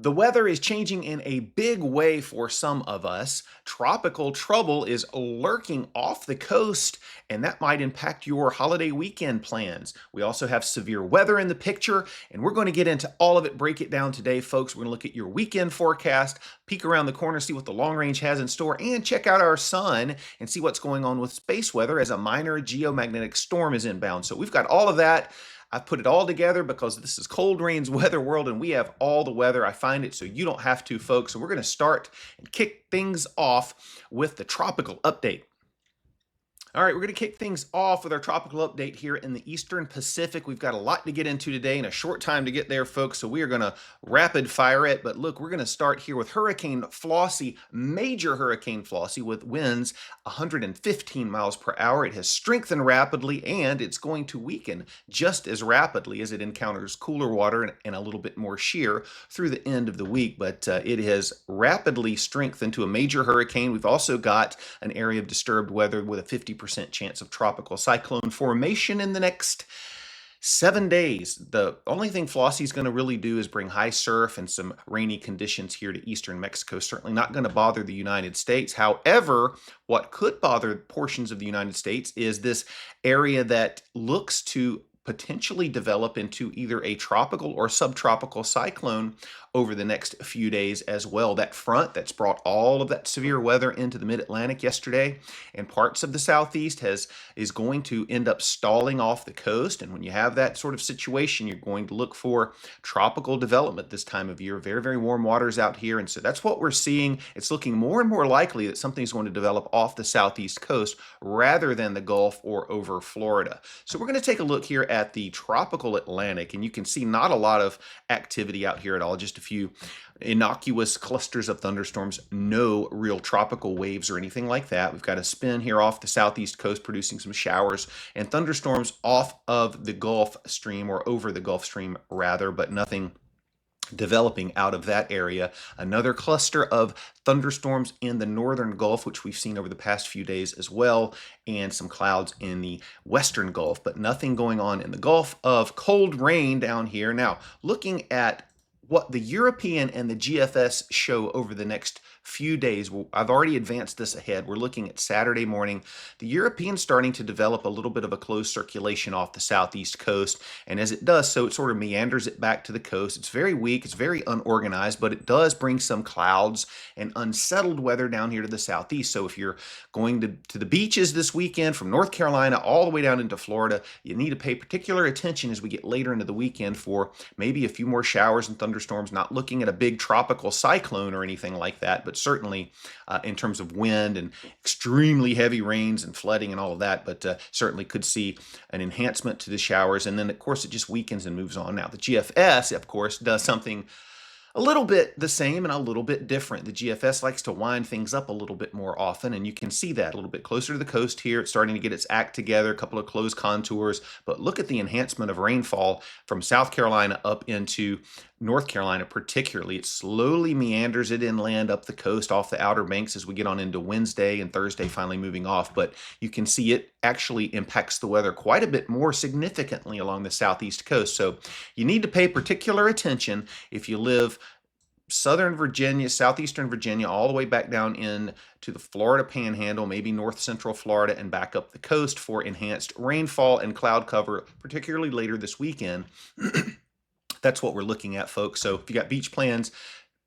The weather is changing in a big way for some of us. Tropical trouble is lurking off the coast, and that might impact your holiday weekend plans. We also have severe weather in the picture, and we're going to get into all of it, break it down today, folks. We're going to look at your weekend forecast, peek around the corner, see what the long range has in store, and check out our sun and see what's going on with space weather as a minor geomagnetic storm is inbound. So we've got all of that. I've put it all together because this is Cold Rain's Weather World and we have all the weather. I find it so you don't have to, folks. So we're going to start and kick things off with the tropical update. All right, we're going to kick things off with our tropical update here in the Eastern Pacific. We've got a lot to get into today and a short time to get there, folks, so we are going to rapid fire it. But look, we're going to start here with Hurricane Flossie, major Hurricane Flossie with winds 115 miles per hour. It has strengthened rapidly and it's going to weaken just as rapidly as it encounters cooler water and a little bit more shear through the end of the week. But it has rapidly strengthened to a major hurricane. We've also got an area of disturbed weather with a 50% chance of tropical cyclone formation in the next 7 days. The only thing Flossie is going to really do is bring high surf and some rainy conditions here to eastern Mexico. Certainly not going to bother the United States. However, what could bother portions of the United States is this area that looks to potentially develop into either a tropical or subtropical cyclone over the next few days as well. That front that's brought all of that severe weather into the mid-Atlantic yesterday and parts of the southeast is going to end up stalling off the coast. And when you have that sort of situation, you're going to look for tropical development this time of year. Very, very warm waters out here. And so that's what we're seeing. It's looking more and more likely that something's going to develop off the southeast coast rather than the Gulf or over Florida. So we're going to take a look here at the tropical Atlantic, and you can see not a lot of activity out here at all, just a few innocuous clusters of thunderstorms, no real tropical waves or anything like that. We've got a spin here off the southeast coast producing some showers and thunderstorms off of the Gulf Stream, or over the Gulf Stream rather, but nothing developing out of that area. Another cluster of thunderstorms in the northern Gulf, which we've seen over the past few days as well, and some clouds in the western Gulf, but nothing going on in the Gulf of cold rain down here. Now, looking at what the European and the GFS show over the next few days, I've already advanced this ahead. We're looking at Saturday morning. The European starting to develop a little bit of a closed circulation off the southeast coast, and as it does so, it sort of meanders it back to the coast. It's very weak, it's very unorganized, but it does bring some clouds and unsettled weather down here to the southeast. So if you're going to the beaches this weekend from North Carolina all the way down into Florida, you need to pay particular attention as we get later into the weekend for maybe a few more showers and thunderstorms. Not looking at a big tropical cyclone or anything like that, but certainly in terms of wind and extremely heavy rains and flooding and all of that, but certainly could see an enhancement to the showers. And then, of course, it just weakens and moves on. Now, the GFS, of course, does something a little bit the same and a little bit different. The GFS likes to wind things up a little bit more often, and you can see that a little bit closer to the coast here. It's starting to get its act together, a couple of closed contours, but look at the enhancement of rainfall from South Carolina up into North Carolina particularly. It slowly meanders it inland up the coast off the Outer Banks as we get on into Wednesday and Thursday, finally moving off. But you can see it actually impacts the weather quite a bit more significantly along the southeast coast. So you need to pay particular attention if you live southern Virginia, southeastern Virginia, all the way back down in to the Florida Panhandle, maybe north central Florida, and back up the coast for enhanced rainfall and cloud cover, particularly later this weekend. That's what we're looking at, folks. So if you got beach plans,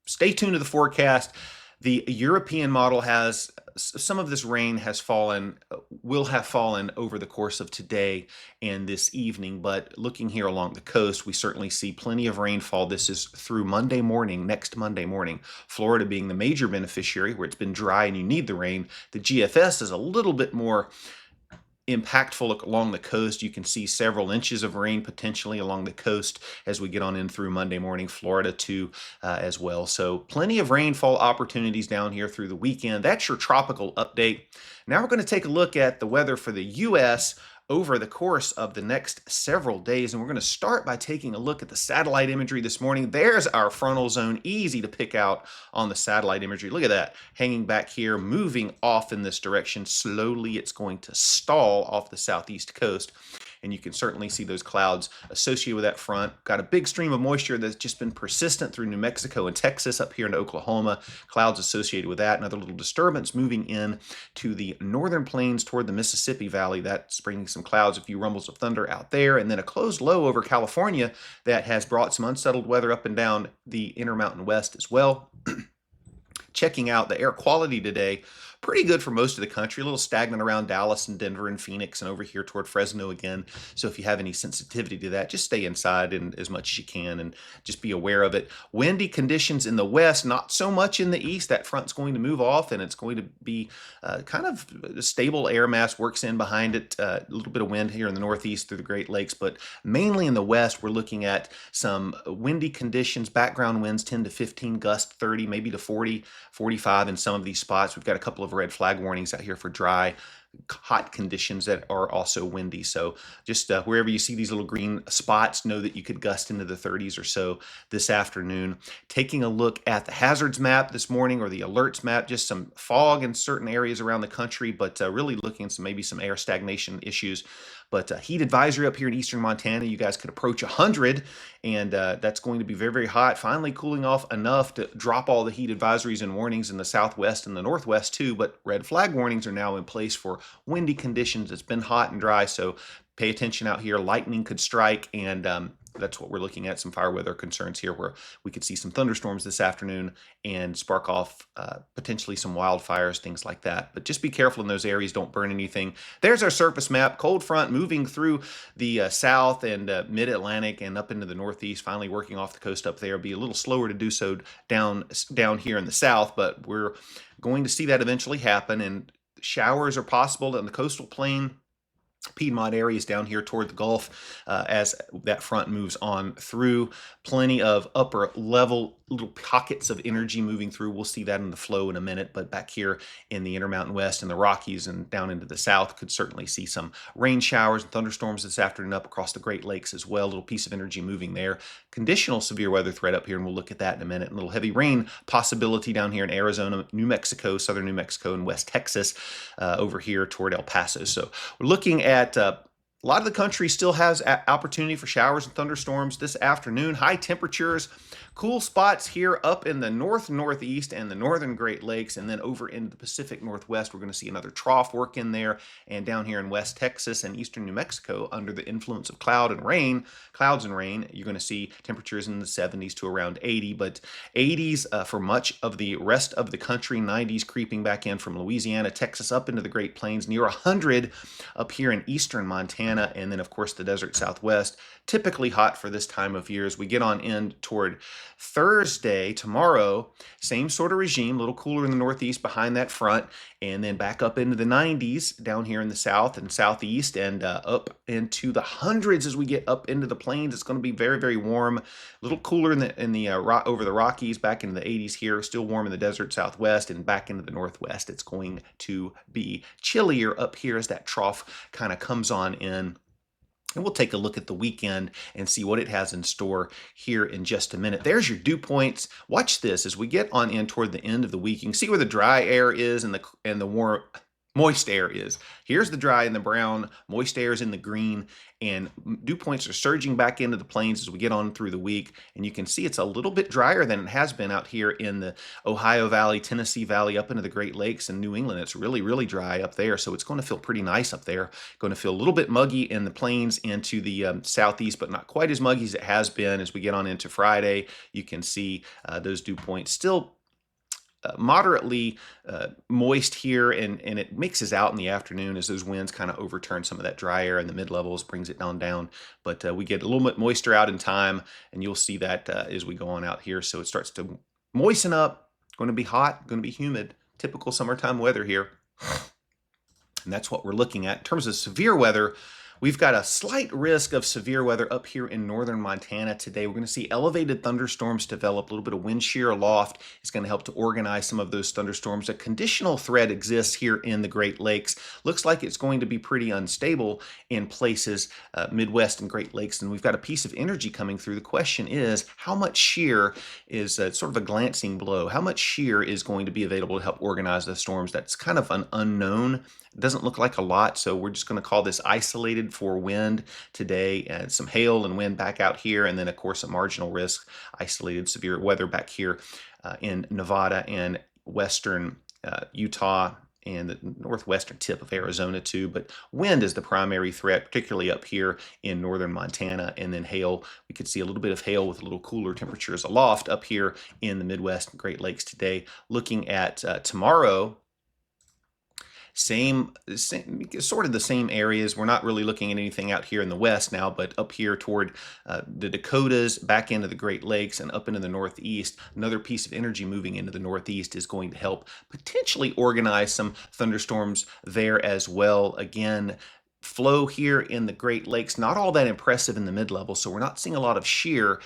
stay tuned to the forecast. The European model has some of this rain has fallen, will have fallen over the course of today and this evening. But looking here along the coast, we certainly see plenty of rainfall. This is through Monday morning, next Monday morning. Florida being the major beneficiary, where it's been dry and you need the rain. The GFS is a little bit more impactful along the coast. You can see several inches of rain potentially along the coast as we get on in through Monday morning. Florida too as well. So plenty of rainfall opportunities down here through the weekend. That's your tropical update. Now we're going to take a look at the weather for the U.S. over the course of the next several days. And we're going to start by taking a look at the satellite imagery this morning. There's our frontal zone, easy to pick out on the satellite imagery. Look at that, hanging back here, moving off in this direction. Slowly, it's going to stall off the southeast coast. and you can certainly see those clouds associated with that front. Got a big stream of moisture that's just been persistent through New Mexico and Texas up here into Oklahoma. Clouds associated with that. Another little disturbance moving in to the northern plains toward the Mississippi Valley. That's bringing some clouds, a few rumbles of thunder out there, and then a closed low over California that has brought some unsettled weather up and down the Intermountain West as well. Checking out the air quality today, pretty good for most of the country, a little stagnant around Dallas and Denver and Phoenix and over here toward Fresno again. So if you have any sensitivity to that, just stay inside and as much as you can and just be aware of it. Windy conditions in the west, not so much in the east. That front's going to move off and it's going to be kind of a stable air mass works in behind it. A little bit of wind here in the northeast through the Great Lakes, but mainly in the west, we're looking at some windy conditions, background winds 10 to 15, gust 30, maybe to 40, 45 in some of these spots. We've got a couple of red flag warnings out here for dry, hot conditions that are also windy. So just wherever you see these little green spots, know that you could gust into the 30s or so this afternoon. Taking a look at the hazards map this morning, or the alerts map, just some fog in certain areas around the country, but really looking at maybe some air stagnation issues. But heat advisory up here in eastern Montana, you guys could approach 100, and that's going to be very, very hot. Finally cooling off enough to drop all the heat advisories and warnings in the southwest and the northwest too, but red flag warnings are now in place for windy conditions. It's been hot and dry, so pay attention out here. Lightning could strike, and that's what we're looking at, some fire weather concerns here where we could see some thunderstorms this afternoon and spark off potentially some wildfires, things like that. But just be careful in those areas, don't burn anything. There's our surface map. Cold front moving through the south and mid-Atlantic and up into the northeast, finally working off the coast up there. Be a little slower to do so down here in the south, but we're going to see that eventually happen, and showers are possible on the coastal plain, Piedmont areas down here toward the Gulf as that front moves on through. Plenty of upper level little pockets of energy moving through. We'll see that in the flow in a minute, but back here in the Intermountain West and the Rockies and down into the south could certainly see some rain showers and thunderstorms this afternoon up across the Great Lakes as well. A little piece of energy moving there. Conditional severe weather threat up here, and we'll look at that in a minute. A little heavy rain possibility down here in Arizona, New Mexico, southern New Mexico, and West Texas over here toward El Paso. So we're looking at a lot of the country still has opportunity for showers and thunderstorms this afternoon. High temperatures, cool spots here up in the northeast and the northern Great Lakes, and then over into the Pacific Northwest, we're going to see another trough work in there, and down here in West Texas and eastern New Mexico, under the influence of clouds and rain, you're going to see temperatures in the 70s to around 80, but 80s for much of the rest of the country, 90s creeping back in from Louisiana, Texas, up into the Great Plains, near 100 up here in eastern Montana, and then of course the desert Southwest. Typically hot for this time of year. As we get on in toward Thursday, tomorrow, same sort of regime, a little cooler in the northeast behind that front, and then back up into the 90s down here in the south and southeast, and up into the hundreds as we get up into the plains. It's going to be very, very warm. A little cooler over the Rockies, back into the 80s here. Still warm in the desert Southwest, and back into the Northwest. It's going to be chillier up here as that trough kind of comes on in. And we'll take a look at the weekend and see what it has in store here in just a minute. There's your dew points. Watch this as we get on in toward the end of the week. You can see where the dry air is and the warm, moist air is. Here's the dry and the brown, moist air is in the green, and dew points are surging back into the plains as we get on through the week. And you can see it's a little bit drier than it has been out here in the Ohio Valley, Tennessee Valley, up into the Great Lakes and New England. It's really, really dry up there, so it's going to feel pretty nice up there. Going to feel a little bit muggy in the plains into the southeast, but not quite as muggy as it has been as we get on into Friday. You can see those dew points still moderately moist here, and it mixes out in the afternoon as those winds kind of overturn some of that dry air in the mid-levels, brings it down. But we get a little bit moisture out in time, and you'll see that as we go on out here. So it starts to moisten up. Going to be hot, going to be humid, typical summertime weather here. And that's what we're looking at. In terms of severe weather, we've got a slight risk of severe weather up here in northern Montana today. We're going to see elevated thunderstorms develop. A little bit of wind shear aloft is going to help to organize some of those thunderstorms. A conditional threat exists here in the Great Lakes. Looks like it's going to be pretty unstable in places, Midwest and Great Lakes. And we've got a piece of energy coming through. The question is, how much shear is sort of a glancing blow? How much shear is going to be available to help organize the storms? That's kind of an unknown Doesn't look like a lot, so we're just going to call this isolated for wind today, and some hail and wind back out here, and then of course a marginal risk, isolated severe weather back here in Nevada and western Utah and the northwestern tip of Arizona too. But wind is the primary threat, particularly up here in northern Montana, and then hail. We could see a little bit of hail with a little cooler temperatures aloft up here in the Midwest and Great Lakes today. Looking at tomorrow, same, sort of the same areas. We're not really looking at anything out here in the west now, but up here toward the Dakotas, back into the Great Lakes, and up into the Northeast. Another piece of energy moving into the Northeast is going to help potentially organize some thunderstorms there as well. Again, flow here in the Great Lakes, not all that impressive in the mid-level, so we're not seeing a lot of shear.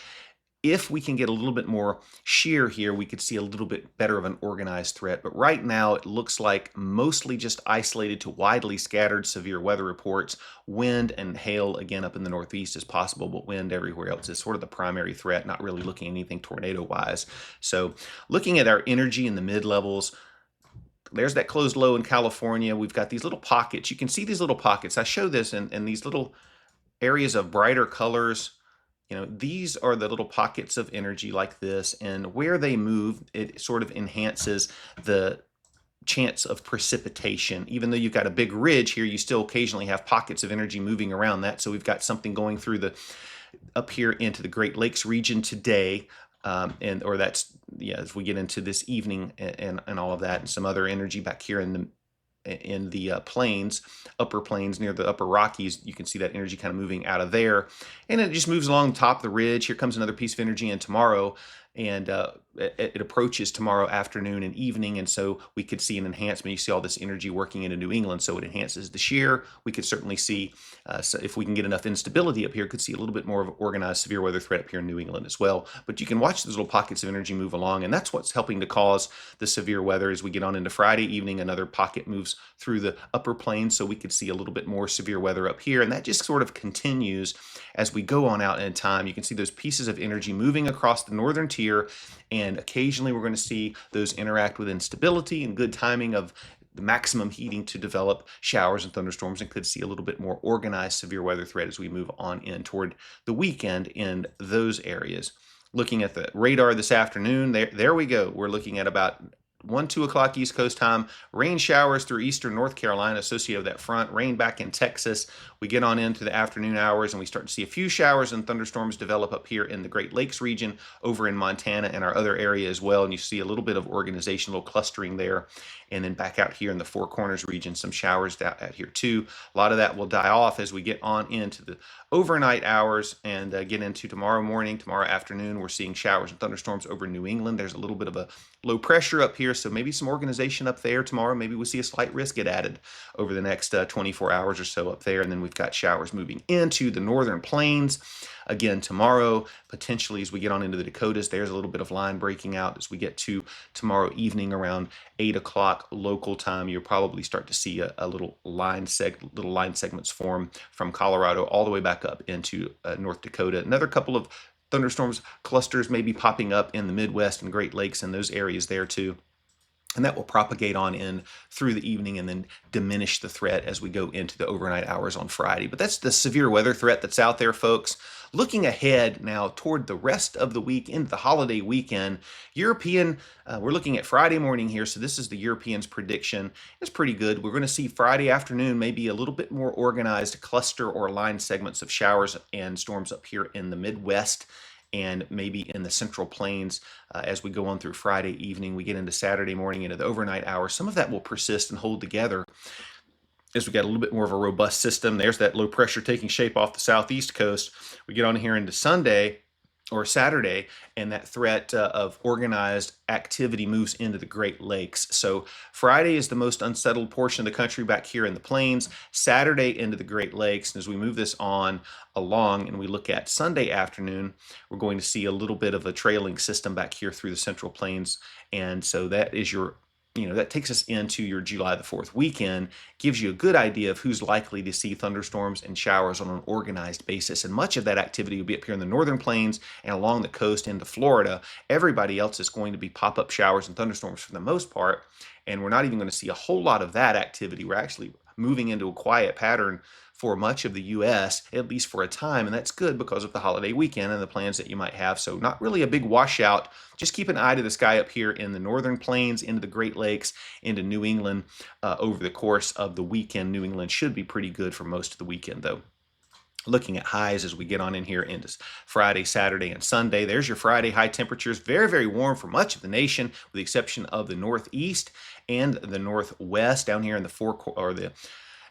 If we can get a little bit more shear here, we could see a little bit better of an organized threat. But right now, it looks like mostly just isolated to widely scattered severe weather reports. Wind and hail, again, up in the Northeast is possible, but wind everywhere else is sort of the primary threat, not really looking at anything tornado-wise. So looking at our energy in the mid-levels, there's that closed low in California. We've got these little pockets. You can see these little pockets. I show this in these little areas of brighter colors. These are the little pockets of energy like this, and where they move, it sort of enhances the chance of precipitation. Even though you've got a big ridge here, you still occasionally have pockets of energy moving around that. So we've got something going through up here into the Great Lakes region today. Or that's, as we get into this evening and all of that, and some other energy back here in the plains, upper plains near the upper Rockies. You can see that energy kind of moving out of there, and it just moves along the top of the ridge. Here comes another piece of energy in tomorrow, and it approaches tomorrow afternoon and evening, and so we could see an enhancement. You see all this energy working into New England, so it enhances the shear. We could certainly see, so if we can get enough instability up here, could see a little bit more of an organized severe weather threat up here in New England as well. But you can watch those little pockets of energy move along, and that's what's helping to cause the severe weather. As we get on into Friday evening, another pocket moves through the upper plains, so we could see a little bit more severe weather up here, and that just sort of continues as we go on out in time. You can see those pieces of energy moving across the northern tier, and occasionally we're going to see those interact with instability and good timing of the maximum heating to develop showers and thunderstorms, and could see a little bit more organized severe weather threat as we move on in toward the weekend in those areas. Looking at the radar this afternoon, there we go. We're looking at about 2 o'clock East Coast time, rain showers through eastern North Carolina associated with that front, rain back in Texas. We get on into the afternoon hours and we start to see a few showers and thunderstorms develop up here in the Great Lakes region, over in Montana and our other area as well. And you see a little bit of organizational clustering there. And then back out here in the Four Corners region, some showers out here too. A lot of that will die off as we get on into the overnight hours and get into tomorrow morning, tomorrow afternoon. We're seeing showers and thunderstorms over New England. There's a little bit of a low pressure up here, so maybe some organization up there tomorrow. Maybe we'll see a slight risk get added over the next 24 hours or so up there. And then we've got showers moving into the northern plains. Again, tomorrow, potentially as we get on into the Dakotas, there's a little bit of line breaking out. As we get to tomorrow evening around 8 o'clock local time, you'll probably start to see a little line segments form from Colorado all the way back up into North Dakota. Another couple of thunderstorms clusters may be popping up in the Midwest and Great Lakes and those areas there too. And that will propagate on in through the evening and then diminish the threat as we go into the overnight hours on Friday. But that's the severe weather threat that's out there, folks. Looking ahead now toward the rest of the week into the holiday weekend, we're looking at Friday morning here. So this is the Europeans' prediction. It's pretty good. We're going to see Friday afternoon maybe a little bit more organized cluster or line segments of showers and storms up here in the Midwest and maybe in the Central Plains as we go on through Friday evening. We get into Saturday morning into the overnight hours. Some of that will persist and hold together as we got a little bit more of a robust system. There's that low pressure taking shape off the southeast coast. We get on here into Sunday or Saturday, and that threat of organized activity moves into the Great Lakes. So Friday is the most unsettled portion of the country back here in the plains, Saturday into the Great Lakes. And as we move this on along and we look at Sunday afternoon, we're going to see a little bit of a trailing system back here through the Central Plains. And so that is your that takes us into your July the 4th weekend, gives you a good idea of who's likely to see thunderstorms and showers on an organized basis. And much of that activity will be up here in the northern plains and along the coast into Florida. Everybody else is going to be pop-up showers and thunderstorms for the most part. And we're not even going to see a whole lot of that activity. We're actually moving into a quiet pattern for much of the U.S., at least for a time, and that's good because of the holiday weekend and the plans that you might have. So not really a big washout. Just keep an eye to the sky up here in the northern plains, into the Great Lakes, into New England over the course of the weekend. New England should be pretty good for most of the weekend, though. Looking at highs as we get on in here into Friday, Saturday, and Sunday. There's your Friday high temperatures. Very, very warm for much of the nation, with the exception of the Northeast and the Northwest. Down here in the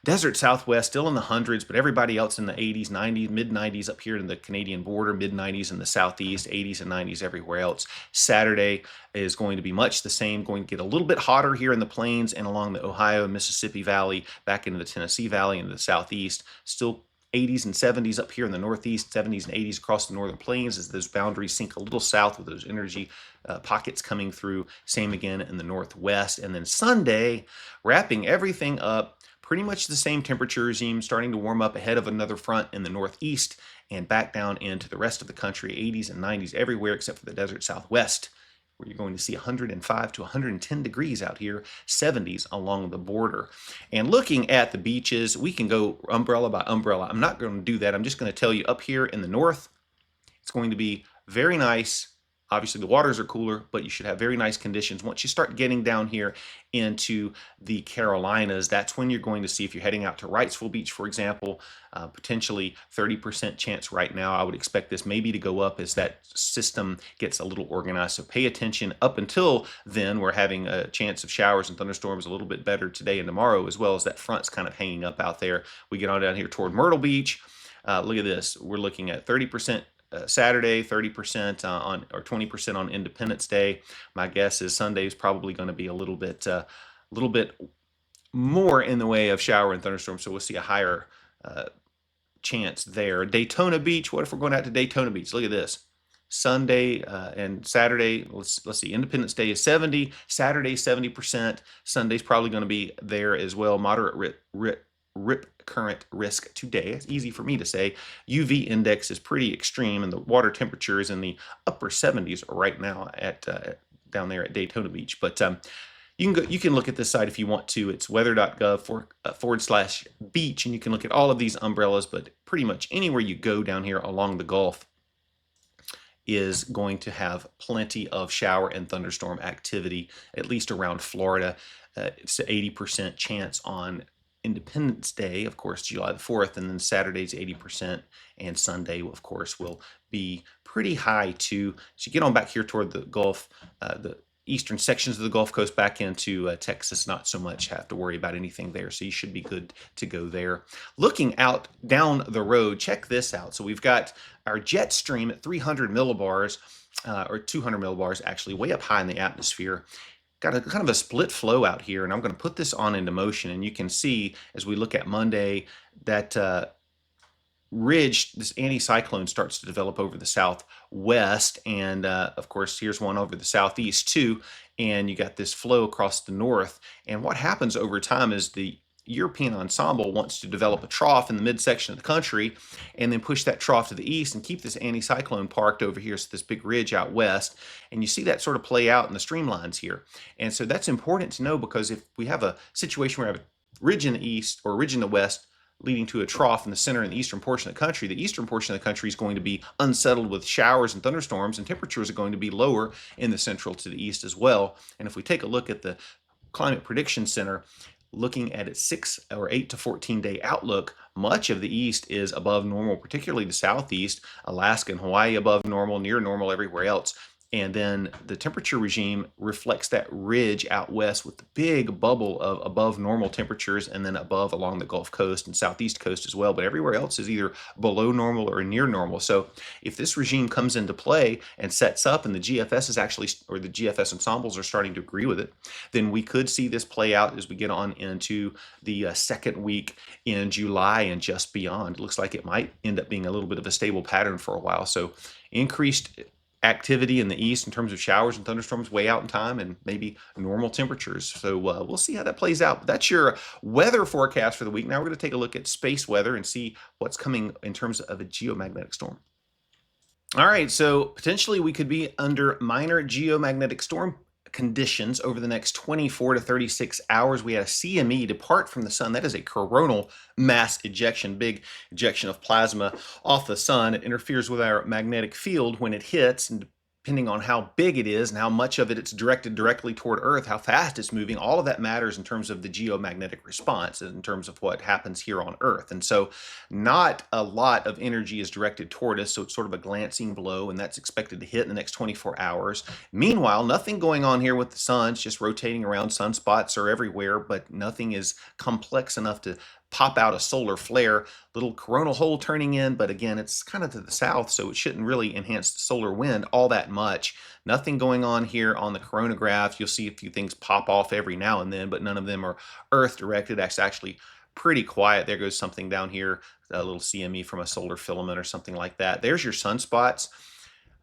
desert Southwest, still in the hundreds, but everybody else in the 80s, 90s, mid-90s up here in the Canadian border, mid-90s in the Southeast, 80s and 90s everywhere else. Saturday is going to be much the same, going to get a little bit hotter here in the plains and along the Ohio and Mississippi Valley, back into the Tennessee Valley and the Southeast. Still 80s and 70s up here in the Northeast, 70s and 80s across the northern plains as those boundaries sink a little south with those energy pockets coming through. Same again in the Northwest. And then Sunday, wrapping everything up, pretty much the same temperature regime, starting to warm up ahead of another front in the Northeast and back down into the rest of the country, 80s and 90s everywhere except for the desert Southwest, where you're going to see 105 to 110 degrees out here, 70s along the border. And looking at the beaches, we can go umbrella by umbrella. I'm not going to do that. I'm just going to tell you up here in the north, it's going to be very nice. Obviously, the waters are cooler, but you should have very nice conditions. Once you start getting down here into the Carolinas, that's when you're going to see, if you're heading out to Wrightsville Beach, for example, potentially 30% chance right now. I would expect this maybe to go up as that system gets a little organized. So pay attention. Up until then, we're having a chance of showers and thunderstorms a little bit better today and tomorrow, as well as that front's kind of hanging up out there. We get on down here toward Myrtle Beach. Look at this. We're looking at 30% Saturday, 30% on, or 20% on Independence Day. My guess is Sunday is probably going to be a little bit more in the way of shower and thunderstorms, so we'll see a higher chance there. Daytona Beach. What if we're going out to Daytona Beach? Look at this. Sunday and Saturday, let's see, Independence Day is 70, Saturday 70%, Sunday's probably going to be there as well. Moderate rip current risk today. It's easy for me to say. UV index is pretty extreme, and the water temperature is in the upper 70s right now at down there at Daytona Beach. But you can look at this site if you want to. It's weather.gov/beach, and you can look at all of these umbrellas. But pretty much anywhere you go down here along the Gulf is going to have plenty of shower and thunderstorm activity, at least around Florida. It's an 80% chance on Independence Day, of course, July the 4th, and then Saturday's 80%, and Sunday, of course, will be pretty high too. So you get on back here toward the Gulf, the eastern sections of the Gulf Coast back into Texas, not so much have to worry about anything there. So you should be good to go there. Looking out down the road, check this out. So we've got our jet stream at 300 millibars, or 200 millibars actually, way up high in the atmosphere. Got a kind of a split flow out here, and I'm going to put this on into motion, and you can see as we look at Monday that ridge, this anticyclone starts to develop over the southwest, and of course here's one over the southeast too, and you got this flow across the north. And what happens over time is the European ensemble wants to develop a trough in the midsection of the country and then push that trough to the east and keep this anticyclone parked over here, so this big ridge out west. And you see that sort of play out in the streamlines here. And so that's important to know, because if we have a situation where we have a ridge in the east or a ridge in the west leading to a trough in the center and the eastern portion of the country, the eastern portion of the country is going to be unsettled with showers and thunderstorms, and temperatures are going to be lower in the central to the east as well. And if we take a look at the Climate Prediction Center, looking at its 6 or 8 to 14 day outlook, much of the east is above normal, particularly the southeast, Alaska and Hawaii above normal, near normal everywhere else. And then the temperature regime reflects that ridge out west with the big bubble of above normal temperatures, and then above along the Gulf Coast and Southeast Coast as well. But everywhere else is either below normal or near normal. So if this regime comes into play and sets up, and the GFS is actually, or the GFS ensembles are starting to agree with it, then we could see this play out as we get on into the second week in July and just beyond. It looks like it might end up being a little bit of a stable pattern for a while. So increased activity in the east in terms of showers and thunderstorms way out in time and maybe normal temperatures. So we'll see how that plays out. But that's your weather forecast for the week. Now we're going to take a look at space weather and see what's coming in terms of a geomagnetic storm. All right, so potentially we could be under minor geomagnetic storm conditions over the next 24 to 36 hours. We had a CME depart from the sun. That is a coronal mass ejection, big ejection of plasma off the sun. It interferes with our magnetic field when it hits, and depending on how big it is and how much of it's directed directly toward Earth, how fast it's moving, all of that matters in terms of the geomagnetic response, in terms of what happens here on Earth. And so not a lot of energy is directed toward us, so it's sort of a glancing blow, and that's expected to hit in the next 24 hours. Meanwhile, nothing going on here with the sun. It's just rotating around. Sunspots are everywhere, but nothing is complex enough to pop out a solar flare. Little coronal hole turning in, but again, it's kind of to the south, so it shouldn't really enhance the solar wind all that much. Nothing going on here on the coronagraph. You'll see a few things pop off every now and then, but none of them are Earth directed. That's actually pretty quiet. There goes something down here, a little CME from a solar filament or something like that. There's your sunspots.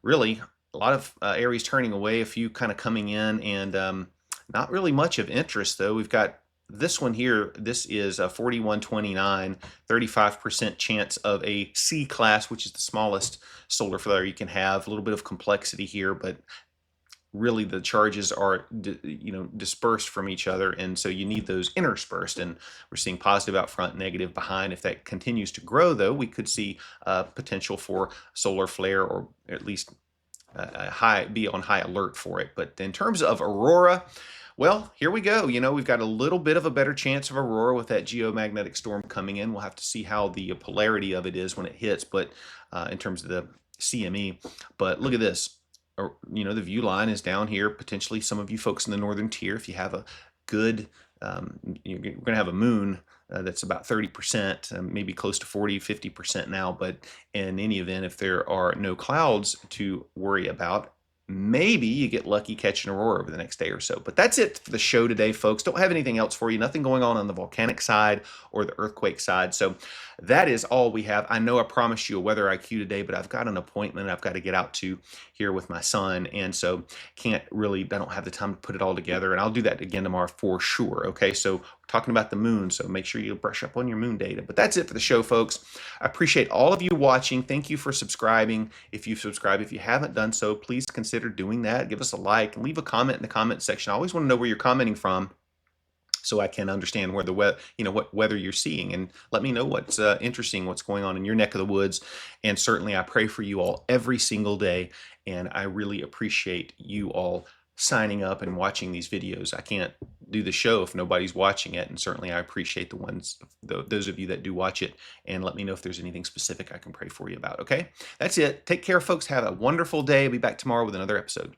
Really, a lot of areas turning away, a few kind of coming in, and not really much of interest, though. We've got this one here. This is a 4129, 35% chance of a C class, which is the smallest solar flare you can have. A little bit of complexity here, but really the charges are dispersed from each other, and so you need those interspersed, and we're seeing positive out front, negative behind. If that continues to grow, though, we could see potential for solar flare, or at least be on high alert for it. But in terms of aurora, well, here we go. We've got a little bit of a better chance of aurora with that geomagnetic storm coming in. We'll have to see how the polarity of it is when it hits, but in terms of the CME. But look at this. The view line is down here. Potentially some of you folks in the northern tier, if you have a good, you're going to have a moon that's about 30%, maybe close to 40, 50% now. But in any event, if there are no clouds to worry about, maybe you get lucky catching aurora over the next day or so. But that's it for the show today, folks. Don't have anything else for you. Nothing going on the volcanic side or the earthquake side. So that is all we have. I know I promised you a weather IQ today, but I've got an appointment I've got to get out to here with my son. And so I don't have the time to put it all together. And I'll do that again tomorrow for sure. Okay, so we're talking about the moon, so make sure you brush up on your moon data. But that's it for the show, folks. I appreciate all of you watching. Thank you for subscribing. If you've subscribed, if you haven't done so, please consider doing that. Give us a like and leave a comment in the comment section. I always want to know where you're commenting from, so I can understand where what weather you're seeing, and let me know what's interesting, what's going on in your neck of the woods. And certainly I pray for you all every single day, and I really appreciate you all signing up and watching these videos. I can't do the show if nobody's watching it, and certainly I appreciate those of you that do watch it, and let me know if there's anything specific I can pray for you about. Okay, that's it. Take care, folks. Have a wonderful day. I'll be back tomorrow with another episode.